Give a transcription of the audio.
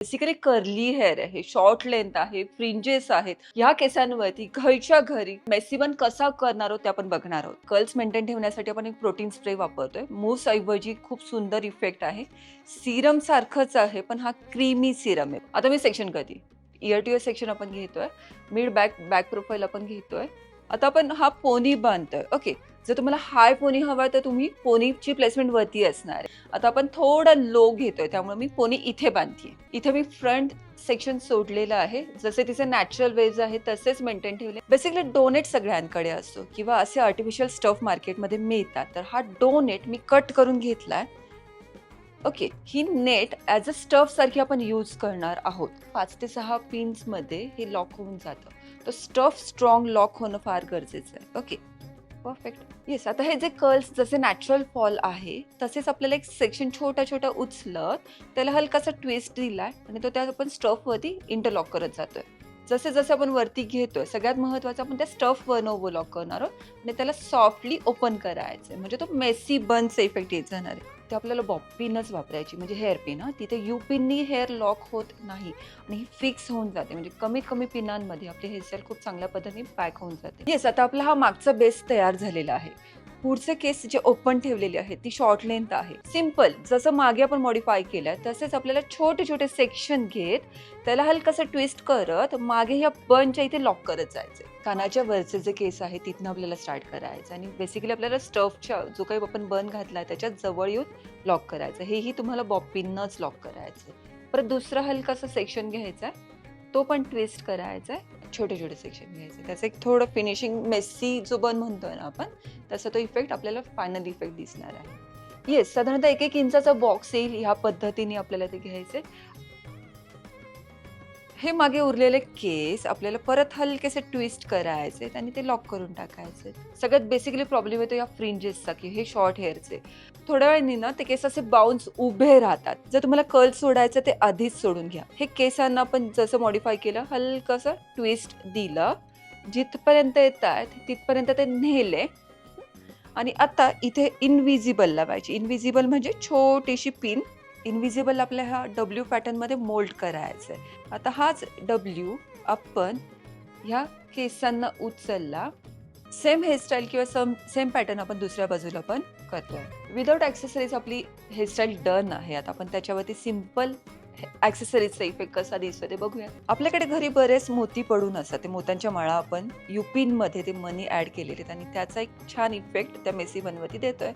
Basically curly hair आहे, short length आहे, fringes आहेत. ह्या केसांवरती घरच्या घरी मेसी बन कसा करणार आहोत ते आपण बघणार आहोत. कर्ल्स मेंटेन ठेवण्यासाठी आपण एक प्रोटीन स्प्रे वापरतोय. मूस ऐवजी खूप सुंदर इफेक्ट आहे. सिरम सारखंच आहे पण हा क्रीमी सिरम आहे. आता मी सेक्शन करते. इयर टू इयर सेक्शन आपण घेतोय. मिड बॅक प्रोफाईल आपण घेतोय. आता आपण हा पोनी बांधतोय. ओके, जर तुम्हाला हाय पोनी हवा तर तुम्ही पोनीची प्लेसमेंट वरती असणार आहे. आता आपण थोडा लो घेतोय त्यामुळे मी पोनी इथे बांधतीये. इथे मी फ्रंट सेक्शन सोडलेलं आहे. जसे तिचे नॅचरल वेव्ज आहेत तसेच मेंटेन ठेवले. बेसिकली डोनेट सगळ्यांकडे असतो किंवा असे आर्टिफिशियल स्टफ मार्केटमध्ये मिळतात. तर हा डोनेट मी कट करून घेतलाय. Okay, he net as a stuff सारखी आपण यूज करणार आहोत. 5 ते 6 पिन्स मध्ये हे लॉक होऊन जातं. तर स्टफ स्ट्रॉंग लॉक होणं फार गरजेचं आहे. Okay, perfect. येस, आता हे जे कर्ल्स जसे नॅचरल फॉल आहे तसेच आपल्याला एक सेक्शन छोटा छोटा उचलत त्याला हलकासा ट्विस्ट दिलाय आणि तो त्या आपण स्टफ वरती इंटरलॉक करत जातोय. जसे जसे आपण वरती घेतोय सगळ्यात महत्वाचं आपण त्या स्टफ वर ओव्हरलॉक करणार आहोत आणि त्याला सॉफ्टली ओपन करायचंय. म्हणजे तो मेसी बनचा इफेक्ट येत जाणार आहे. ते आपल्याला बॉब पिनच वापरायची, म्हणजे हेअर पिन. तिथे यू पिननी हेअर लॉक होत नाही आणि ही फिक्स होऊन जाते. म्हणजे कमी कमी पिनांमध्ये आपले हेअरस्टाईल खूप चांगल्या पद्धतीने पॅक होऊन जाते. येस, आता आपला हा मागचा बेस तयार झालेला आहे. पुढचे केस जे ओपन ठेवलेले आहेत ती शॉर्ट लेंथ आहे. सिम्पल जसं मागे आपण मॉडिफाय केलंय तसेच आपल्याला छोटे छोटे सेक्शन घेत त्याला हलकसं ट्विस्ट करत मागे या बनच्या इथे लॉक करत जायचे. कानाच्या वरचे जे केस आहे तिथनं आपल्याला स्टार्ट करायचं आणि बेसिकली आपल्याला स्टफच्या जो काही आपण बन घातलाय त्याच्यात जवळ येऊन लॉक करायचं. हेही तुम्हाला बॉब पिनच लॉक करायचं. परत दुसरा हलकासा सेक्शन घ्यायचा आहे, तो पण ट्विस्ट करायचा आहे. छोटे छोटे सेक्शन घ्यायचे. त्याचं एक थोडं फिनिशिंग मेसी जो बन म्हणतोय ना आपण तसा तो इफेक्ट आपल्याला फायनल इफेक्ट दिसणार आहे. येस, साधारणतः 1-1 इंचाचा बॉक्स येईल ह्या पद्धतीने आपल्याला ते घ्यायचे. हे मागे उरलेले केस आपल्याला परत हलकेसे ट्विस्ट करायचे आणि ते लॉक करून टाकायचे. सगळ्यात बेसिकली प्रॉब्लेम येतो या फ्रिंजेसचा की हे शॉर्ट हेअरचे थोड्या वेळाने ना ते केस असे बाउन्स उभे राहतात. जर तुम्हाला कर्ल सोडायचं ते आधीच सोडून घ्या. हे केसांना आपण जसं मॉडिफाय केलं हलकसं ट्विस्ट दिलं, जिथपर्यंत येत आहेत तिथपर्यंत ते नेले आणि आता इथे इनविजिबल लावायची. इनविजिबल म्हणजे छोटीशी पिन. इनविजिबल आपल्या ह्या डब्ल्यू पॅटर्न मध्ये मोल्ड करायचंय. आता हाच डब्ल्यू आपण ह्या केसांना उचलला. सेम हेअरस्टाईल किंवा सेम पॅटर्न आपण दुसऱ्या बाजूला पण करतोय. विदाउट ॲक्सेसरीज आपली हेअरस्टाईल डन आहे. आता आपण त्याच्यावरती सिम्पल ॲक्सेसरीजचा इफेक्ट कसा दिसतो ते बघूया. आपल्याकडे घरी बरेच मोती पडून असतात. ते मोत्यांच्या माळा आपण युपिन मध्ये ते मनी ऍड केलेले आणि त्याचा एक छान इफेक्ट त्या मेसी बनवती देतोय.